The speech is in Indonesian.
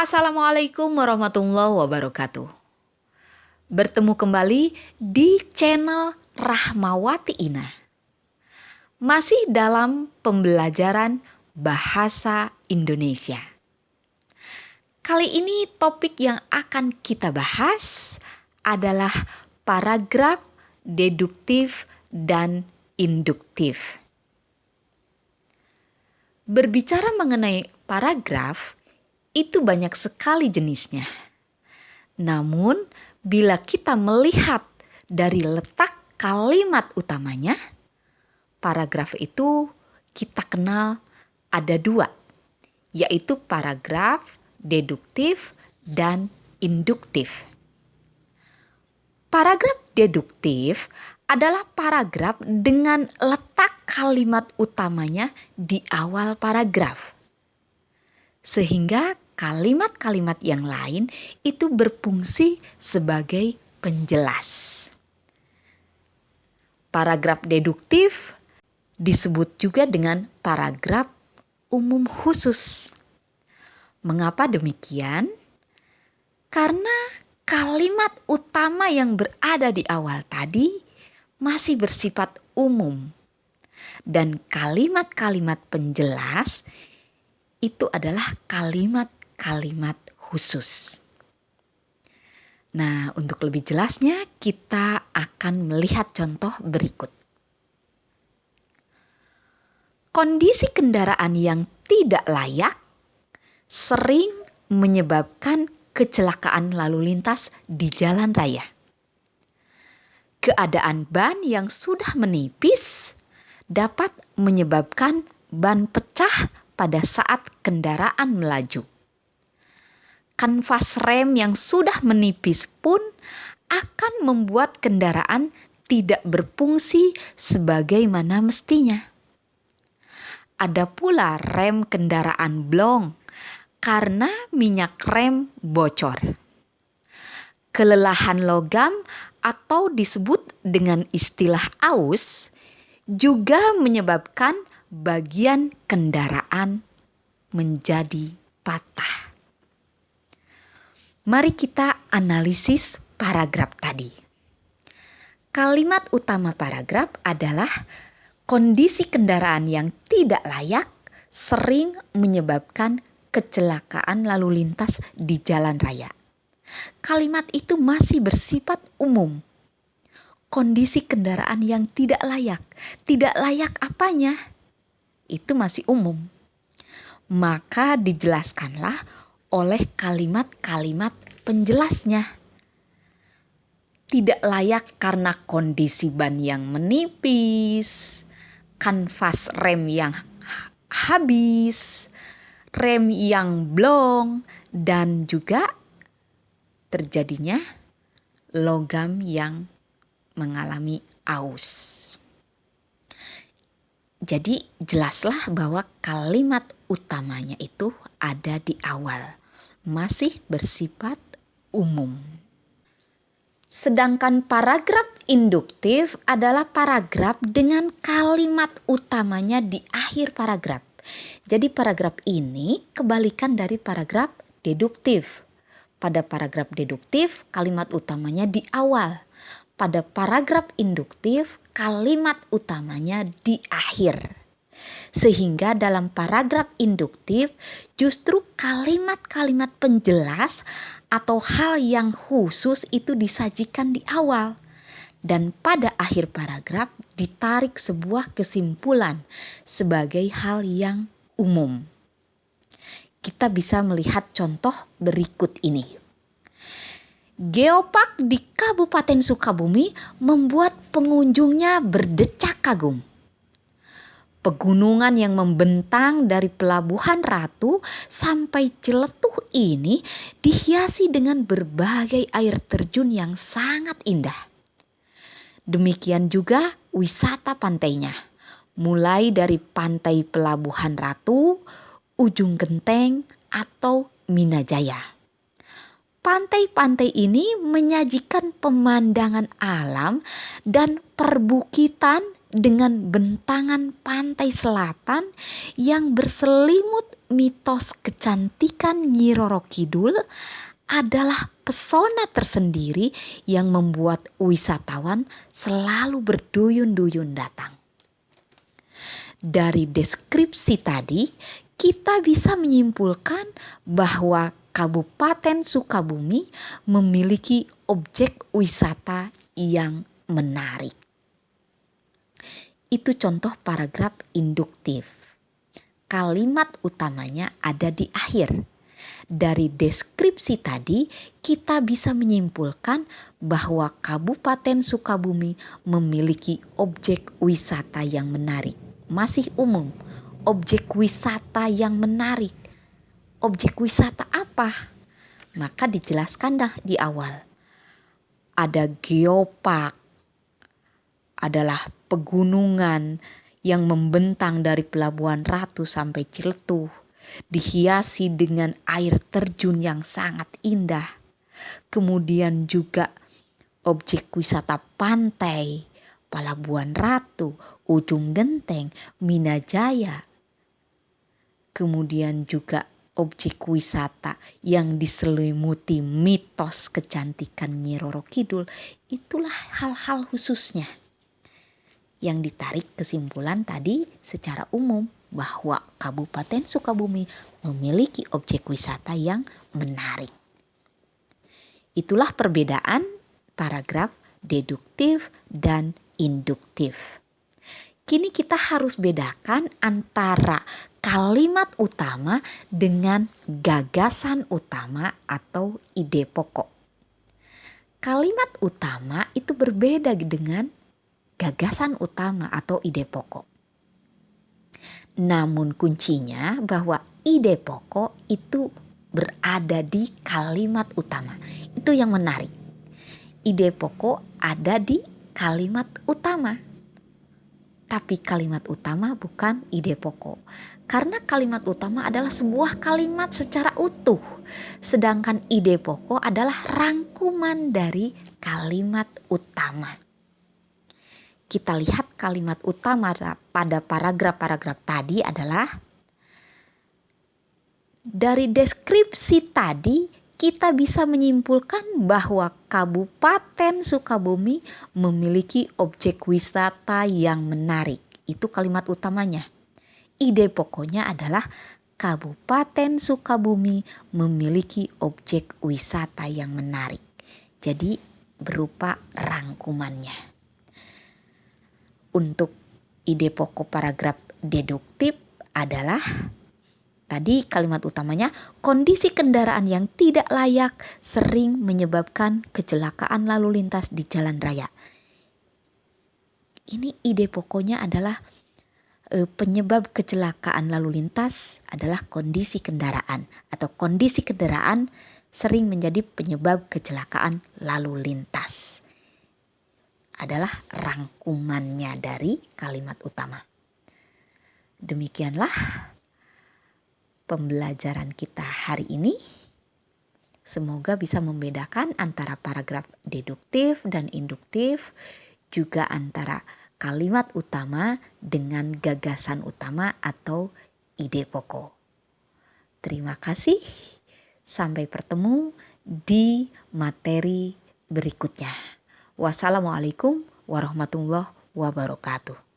Assalamualaikum warahmatullahi wabarakatuh. Bertemu kembali di channel Rahmawati Ina. Masih dalam pembelajaran bahasa Indonesia. Kali ini topik yang akan kita bahas adalah paragraf deduktif dan induktif. Berbicara mengenai paragraf, itu banyak sekali jenisnya. Namun, bila kita melihat dari letak kalimat utamanya, paragraf itu kita kenal ada dua, yaitu paragraf deduktif dan induktif. Paragraf deduktif adalah paragraf dengan letak kalimat utamanya di awal paragraf. Sehingga kalimat-kalimat yang lain itu berfungsi sebagai penjelas. Paragraf deduktif disebut juga dengan paragraf umum khusus. Mengapa demikian? Karena kalimat utama yang berada di awal tadi masih bersifat umum. Dan kalimat-kalimat penjelas itu adalah kalimat-kalimat khusus. Nah, untuk lebih jelasnya kita akan melihat contoh berikut. Kondisi kendaraan yang tidak layak sering menyebabkan kecelakaan lalu lintas di jalan raya. Keadaan ban yang sudah menipis dapat menyebabkan ban pecah pada saat kendaraan melaju. Kanvas rem yang sudah menipis pun akan membuat kendaraan tidak berfungsi sebagaimana mestinya. Ada pula rem kendaraan blong karena minyak rem bocor. Kelelahan logam atau disebut dengan istilah aus juga menyebabkan bagian kendaraan menjadi patah. Mari kita analisis paragraf tadi. Kalimat utama paragraf adalah kondisi kendaraan yang tidak layak sering menyebabkan kecelakaan lalu lintas di jalan raya. Kalimat itu masih bersifat umum. Kondisi kendaraan yang tidak layak. Tidak layak apanya? Itu masih umum. Maka dijelaskanlah oleh kalimat-kalimat penjelasnya. Tidak layak karena kondisi ban yang menipis, kanvas rem yang habis, rem yang blong, dan juga terjadinya logam yang mengalami aus. Jadi jelaslah bahwa kalimat utamanya itu ada di awal, masih bersifat umum. Sedangkan paragraf induktif adalah paragraf dengan kalimat utamanya di akhir paragraf. Jadi paragraf ini kebalikan dari paragraf deduktif. Pada paragraf deduktif kalimat utamanya di awal. Pada paragraf induktif kalimat utamanya di akhir. Sehingga dalam paragraf induktif justru kalimat-kalimat penjelas atau hal yang khusus itu disajikan di awal. Dan pada akhir paragraf ditarik sebuah kesimpulan sebagai hal yang umum. Kita bisa melihat contoh berikut ini. Geopark di Kabupaten Sukabumi membuat pengunjungnya berdecak kagum. Pegunungan yang membentang dari Pelabuhan Ratu sampai Ciletuh ini dihiasi dengan berbagai air terjun yang sangat indah. Demikian juga wisata pantainya, mulai dari pantai Pelabuhan Ratu, Ujung Genteng, atau Minajaya. Pantai-pantai ini menyajikan pemandangan alam dan perbukitan dengan bentangan pantai selatan yang berselimut mitos kecantikan Nyi Roro Kidul adalah pesona tersendiri yang membuat wisatawan selalu berduyun-duyun datang. Dari deskripsi tadi, kita bisa menyimpulkan bahwa Kabupaten Sukabumi memiliki objek wisata yang menarik. Itu contoh paragraf induktif. Kalimat utamanya ada di akhir. Dari deskripsi tadi, kita bisa menyimpulkan bahwa Kabupaten Sukabumi memiliki objek wisata yang menarik. Masih umum, objek wisata yang menarik. Objek wisata apa? Maka dijelaskan dah di awal. Ada geopark, adalah pegunungan yang membentang dari Pelabuhan Ratu sampai Ciletuh, dihiasi dengan air terjun yang sangat indah. Kemudian juga objek wisata pantai, Pelabuhan Ratu, Ujung Genteng, Minajaya. Kemudian juga objek wisata yang diselimuti mitos kecantikan Nyi Roro Kidul. Itulah hal-hal khususnya yang ditarik kesimpulan tadi secara umum bahwa Kabupaten Sukabumi memiliki objek wisata yang menarik. Itulah perbedaan paragraf deduktif dan induktif. Kini kita harus bedakan antara kalimat utama dengan gagasan utama atau ide pokok. Kalimat utama itu berbeda dengan gagasan utama atau ide pokok. Namun kuncinya bahwa ide pokok itu berada di kalimat utama. Itu yang menarik. Ide pokok ada di kalimat utama. Tapi kalimat utama bukan ide pokok. Karena kalimat utama adalah sebuah kalimat secara utuh. Sedangkan ide pokok adalah rangkuman dari kalimat utama. Kita lihat kalimat utama pada paragraf-paragraf tadi adalah dari deskripsi tadi kita bisa menyimpulkan bahwa Kabupaten Sukabumi memiliki objek wisata yang menarik. Itu kalimat utamanya. Ide pokoknya adalah Kabupaten Sukabumi memiliki objek wisata yang menarik. Jadi berupa rangkumannya. Untuk ide pokok paragraf deduktif adalah tadi kalimat utamanya kondisi kendaraan yang tidak layak sering menyebabkan kecelakaan lalu lintas di jalan raya. Ini ide pokoknya adalah penyebab kecelakaan lalu lintas adalah kondisi kendaraan atau kondisi kendaraan sering menjadi penyebab kecelakaan lalu lintas. Adalah rangkumannya dari kalimat utama. Demikianlah pembelajaran kita hari ini. Semoga bisa membedakan antara paragraf deduktif dan induktif, juga antara kalimat utama dengan gagasan utama atau ide pokok. Terima kasih. Sampai bertemu di materi berikutnya. Wassalamualaikum warahmatullahi wabarakatuh.